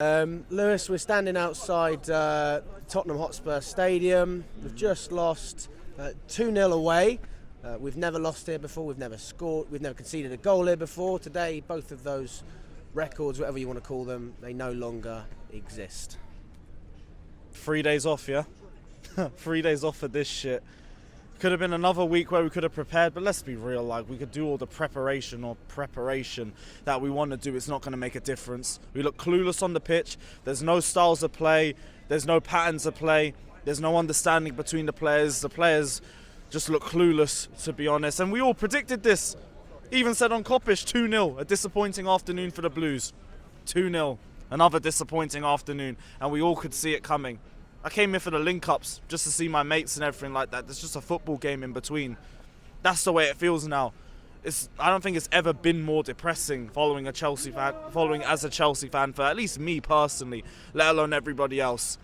Lewis, we're standing outside Tottenham Hotspur Stadium. We've just lost 2-0 away. We've never lost here before, we've never scored, we've never conceded a goal here before. Today, both of those records, whatever you want to call them, they no longer exist. 3 days off, yeah? 3 days off for this shit. Could have been another week where we could have prepared, but let's be real, like, we could do all the preparation that we want to do. It's not going to make a difference. We look clueless on the pitch. There's no styles of play. There's no patterns of play. There's no understanding between the players. The players just look clueless, to be honest. And we all predicted this. Even said on Coppish, 2-0, a disappointing afternoon for the Blues. 2-0, another disappointing afternoon, and we all could see it coming. I came here for the link-ups, just to see my mates and everything like that. There's just a football game in between. That's the way it feels now. I don't think it's ever been more depressing following as a Chelsea fan, for at least me personally, let alone everybody else.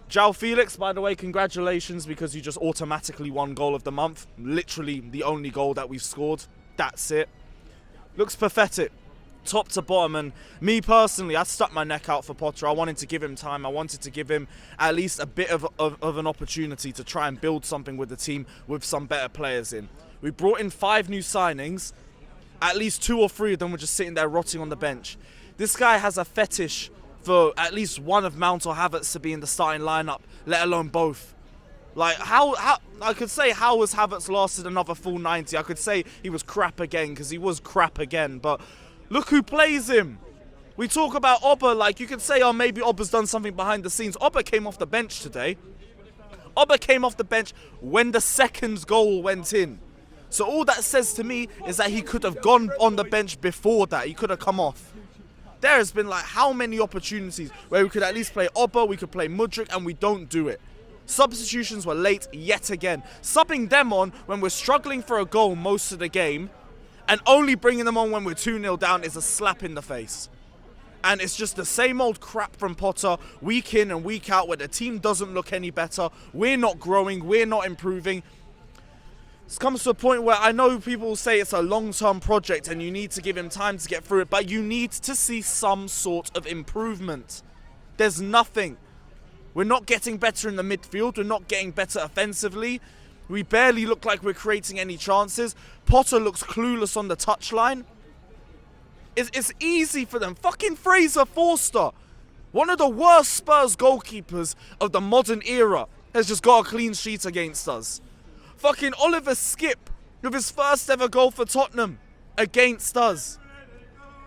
João Felix, by the way, congratulations, because you just automatically won goal of the month. Literally the only goal that we've scored. That's it. Looks pathetic, top to bottom, and me personally, I stuck my neck out for Potter. I wanted to give him time. I wanted to give him at least a bit of an opportunity to try and build something with the team with some better players in. We brought in 5 new signings. At least 2 or 3 of them were just sitting there rotting on the bench. This guy has a fetish for at least one of Mount or Havertz to be in the starting lineup, let alone both. Like, how I could say how has Havertz lasted another full 90? I could say he was crap again, because he was crap again, but look who plays him. We talk about Oba, like, you could say, oh, maybe Oba's done something behind the scenes. Oba came off the bench today. Oba came off the bench when the second goal went in. So all that says to me is that he could have gone on the bench before that. He could have come off. There has been, like, how many opportunities where we could at least play Oba, we could play Mudryk, and we don't do it. Substitutions were late yet again. Subbing them on when we're struggling for a goal most of the game, and only bringing them on when we're 2-0 down is a slap in the face. And it's just the same old crap from Potter, week in and week out, where the team doesn't look any better. We're not growing, we're not improving. It comes to a point where I know people say it's a long-term project and you need to give him time to get through it, but you need to see some sort of improvement. There's nothing. We're not getting better in the midfield, we're not getting better offensively. We barely look like we're creating any chances. Potter looks clueless on the touchline. It's easy for them. Fucking Fraser Forster, one of the worst Spurs goalkeepers of the modern era, has just got a clean sheet against us. Fucking Oliver Skip with his first ever goal for Tottenham against us.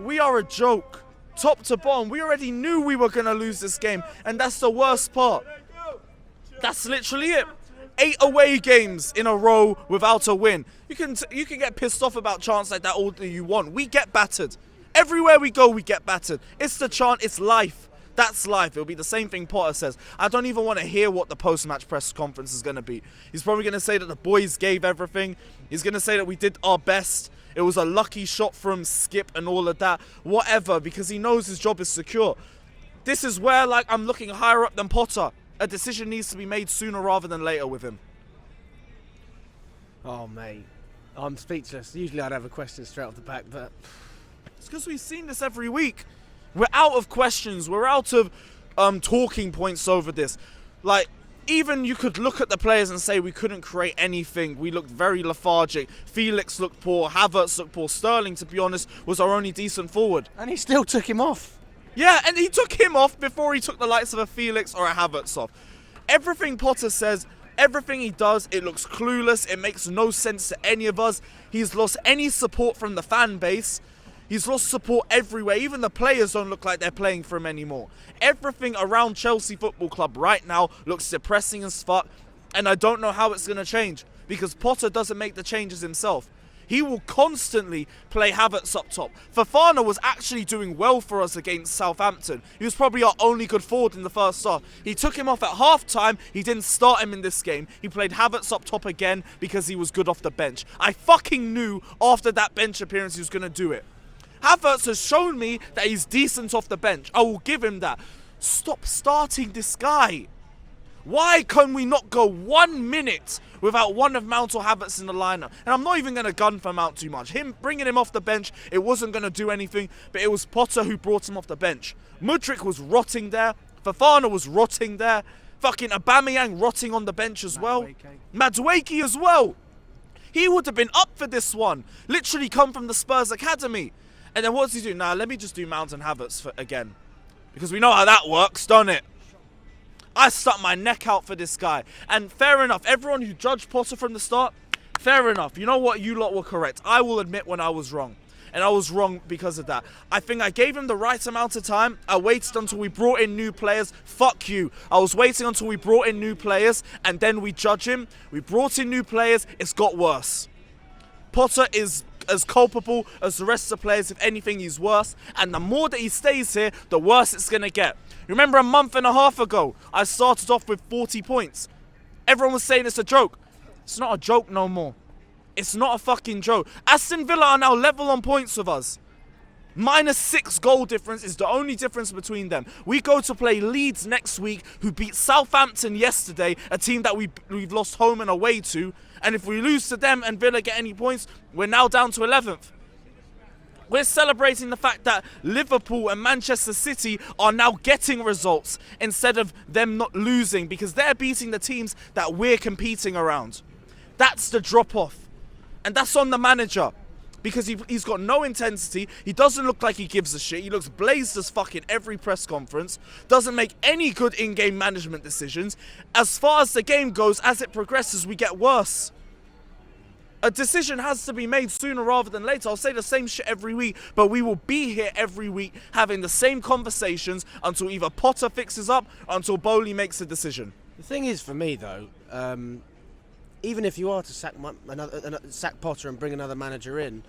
We are a joke. Top to bottom, we already knew we were going to lose this game, and that's the worst part. That's literally it. 8 away games in a row without a win. You can get pissed off about chants like that all that you want. We get battered. Everywhere we go, we get battered. It's the chant, it's life. That's life. It'll be the same thing Potter says. I don't even want to hear what the post-match press conference is going to be. He's probably going to say that the boys gave everything. He's going to say that we did our best. It was a lucky shot from Skip and all of that. Whatever, because he knows his job is secure. This is where, like, I'm looking higher up than Potter. A decision needs to be made sooner rather than later with him. Oh, mate, I'm speechless. Usually I'd have a question straight off the back, but It's because we've seen this every week. We're out of questions. We're out of talking points over this. Like, even you could look at the players and say we couldn't create anything. We looked very lethargic. Felix looked poor. Havertz looked poor. Sterling, to be honest, was our only decent forward. and he still took him off. Yeah, and he took him off before he took the likes of a Felix or a Havertz off. Everything Potter says, everything he does, it looks clueless. It makes no sense to any of us. He's lost any support from the fan base. He's lost support everywhere. Even the players don't look like they're playing for him anymore. Everything around Chelsea Football Club right now looks depressing as fuck, and I don't know how it's going to change, because Potter doesn't make the changes himself. He will constantly play Havertz up top. Fofana was actually doing well for us against Southampton. He was probably our only good forward in the first half. He took him off at half-time. He didn't start him in this game. He played Havertz up top again because he was good off the bench. I fucking knew after that bench appearance he was going to do it. Havertz has shown me that he's decent off the bench. I will give him that. Stop starting this guy. Why can we not go 1 minute without one of Mount or Havertz in the lineup? And I'm not even going to gun for Mount too much. Bringing him off the bench, it wasn't going to do anything, but it was Potter who brought him off the bench. Mudryk was rotting there. Fofana was rotting there. Fucking Aubameyang rotting on the bench as well. Madueke as well. He would have been up for this one. Literally come from the Spurs Academy. And then what does he do? Nah, let me just do Mount and Havertz again. Because we know how that works, don't it? I stuck my neck out for this guy. And fair enough, everyone who judged Potter from the start, fair enough. You know what? You lot were correct. I will admit when I was wrong. And I was wrong because of that. I think I gave him the right amount of time. I waited until we brought in new players. Fuck you. I was waiting until we brought in new players and then we judge him. We brought in new players. It's got worse. Potter is as culpable as the rest of the players. If anything, he's worse. And the more that he stays here, the worse it's going to get. Remember a month and a half ago, I started off with 40 points. Everyone was saying it's a joke. It's not a joke no more. It's not a fucking joke. Aston Villa are now level on points with us. -6 goal difference is the only difference between them. We go to play Leeds next week, who beat Southampton yesterday, a team that we've lost home and away to. And if we lose to them and Villa get any points, we're now down to 11th. We're celebrating the fact that Liverpool and Manchester City are now getting results instead of them not losing, because they're beating the teams that we're competing around. That's the drop-off. And that's on the manager, because he's got no intensity. He doesn't look like he gives a shit. He looks blazed as fuck in every press conference. Doesn't make any good in-game management decisions. As far as the game goes, as it progresses, we get worse. A decision has to be made sooner rather than later. I'll say the same shit every week, but we will be here every week having the same conversations until either Potter fixes up or until Boehly makes a decision. The thing is, for me though, even if you are to sack Potter and bring another manager in,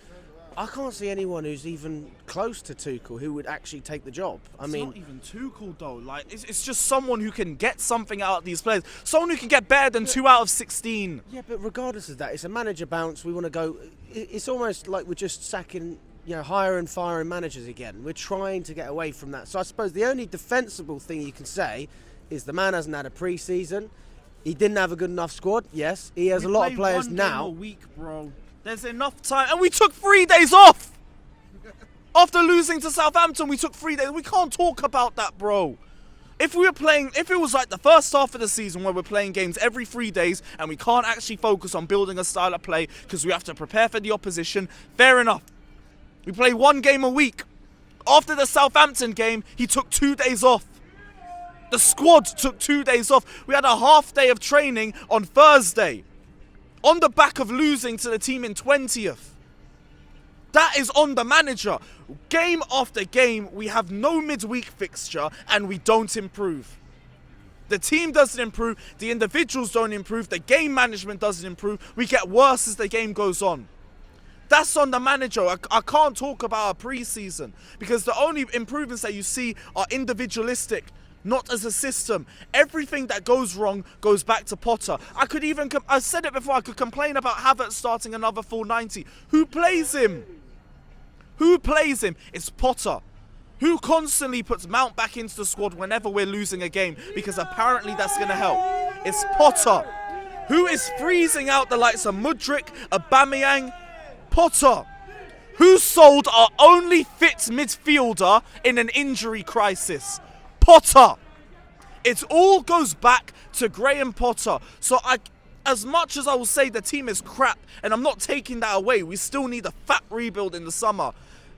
I can't see anyone who's even close to Tuchel who would actually take the job. It's not even Tuchel though. Like, it's just someone who can get something out of these players. Someone who can get better than 2 out of 16. Yeah, but regardless of that, it's a manager bounce. We want to go. It's almost like we're just sacking, hiring and firing managers again. We're trying to get away from that. So I suppose the only defensible thing you can say is the man hasn't had a pre-season. He didn't have a good enough squad. Yes, he has a lot of players now. One game a week, bro. There's enough time, and we took 3 days off. After losing to Southampton, we took 3 days. We can't talk about that, bro. If it was like the first half of the season where we're playing games every 3 days and we can't actually focus on building a style of play because we have to prepare for the opposition, fair enough. We play 1 game a week. After the Southampton game, he took 2 days off. The squad took 2 days off. We had a half day of training on Thursday, on the back of losing to the team in 20th. That is on the manager. Game after game, we have no midweek fixture and we don't improve. The team doesn't improve, the individuals don't improve, the game management doesn't improve. We get worse as the game goes on. That's on the manager. I can't talk about a pre-season because the only improvements that you see are individualistic, not as a system. Everything that goes wrong goes back to Potter. I said it before, I could complain about Havertz starting another full 90. Who plays him? Who plays him? It's Potter. Who constantly puts Mount back into the squad whenever we're losing a game, because apparently that's going to help. It's Potter. Who is freezing out the likes of Mudryk, Aubameyang? Potter. Who sold our only fit midfielder in an injury crisis? Potter. It all goes back to Graham Potter. So as much as I will say the team is crap, and I'm not taking that away, we still need a fat rebuild in the summer.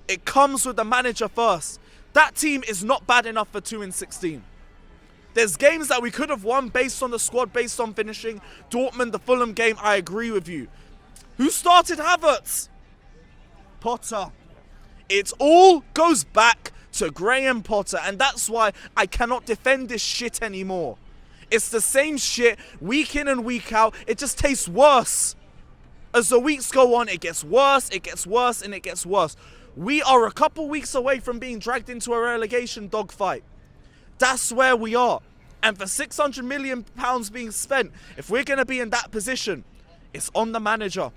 It comes with the manager first. That team is not bad enough for 2-16. There's games that we could have won based on the squad, based on finishing. Dortmund, the Fulham game, I agree with you. Who started Havertz? Potter. It all goes back to Graham Potter, and that's why I cannot defend this shit anymore. It's the same shit week in and week out. It just tastes worse. As the weeks go on, it gets worse, it gets worse, and it gets worse. We are a couple weeks away from being dragged into a relegation dogfight. That's where we are. And for £600 million being spent, if we're going to be in that position, it's on the manager.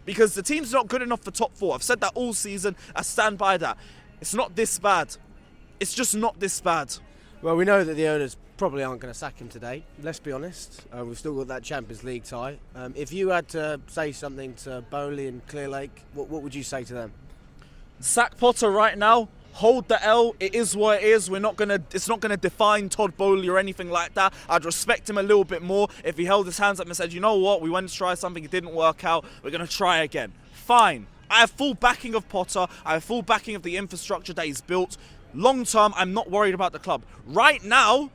Because the team's not good enough for top 4. I've said that all season. I stand by that. It's not this bad. It's just not this bad. Well, we know that the owner's probably aren't going to sack him today. Let's be honest. We've still got that Champions League tie. If you had to say something to Boehly and Clearlake, what would you say to them? Sack Potter right now. Hold the L. It is what it is. It's not gonna define Todd Boehly or anything like that. I'd respect him a little bit more if he held his hands up and said, you know what, we went to try something, it didn't work out. We're gonna try again. Fine. I have full backing of Potter. I have full backing of the infrastructure that he's built. Long term, I'm not worried about the club. Right now,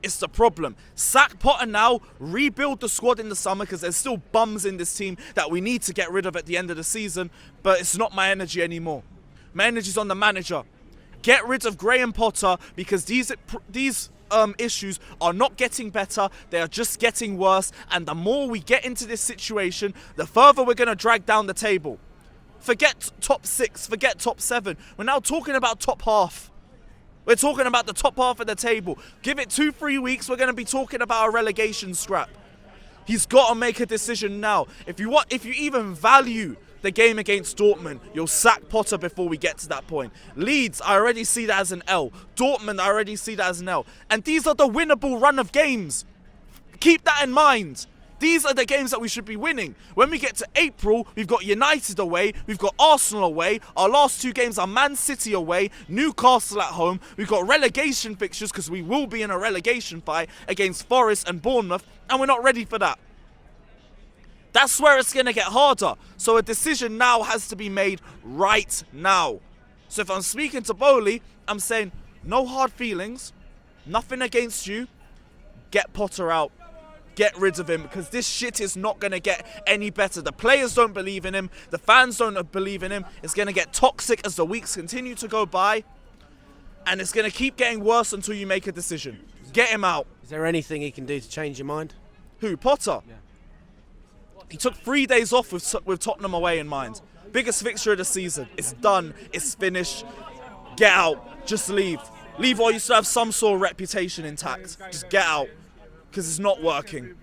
it's the problem. Sack Potter now, rebuild the squad in the summer because there's still bums in this team that we need to get rid of at the end of the season, but it's not my energy anymore. My energy's on the manager. Get rid of Graham Potter because these issues are not getting better, they are just getting worse, and the more we get into this situation, the further we're going to drag down the table. Forget top 6, forget top 7. We're now talking about top half. We're talking about the top half of the table. Give it 2-3 weeks, we're going to be talking about a relegation scrap. He's got to make a decision now. If you even value the game against Dortmund, you'll sack Potter before we get to that point. Leeds, I already see that as an L. Dortmund, I already see that as an L. And these are the winnable run of games. Keep that in mind. These are the games that we should be winning. When we get to April, we've got United away, we've got Arsenal away, our last 2 games are Man City away, Newcastle at home, we've got relegation fixtures because we will be in a relegation fight against Forest and Bournemouth, and we're not ready for that. That's where it's going to get harder. So a decision now has to be made right now. So if I'm speaking to Boehly, I'm saying no hard feelings, nothing against you, get Potter out, get rid of him, because this shit is not going to get any better. The players don't believe in him, the fans don't believe in him. It's going to get toxic as the weeks continue to go by, and it's going to keep getting worse until you make a decision. Get him out. Is there anything he can do to change your mind? Who, Potter? Yeah. He took 3 days off with Tottenham away in mind. Biggest fixture of the season. It's done. It's finished. Get out. Just leave. Leave while you still have some sort of reputation intact. Just get out. Because it's not working.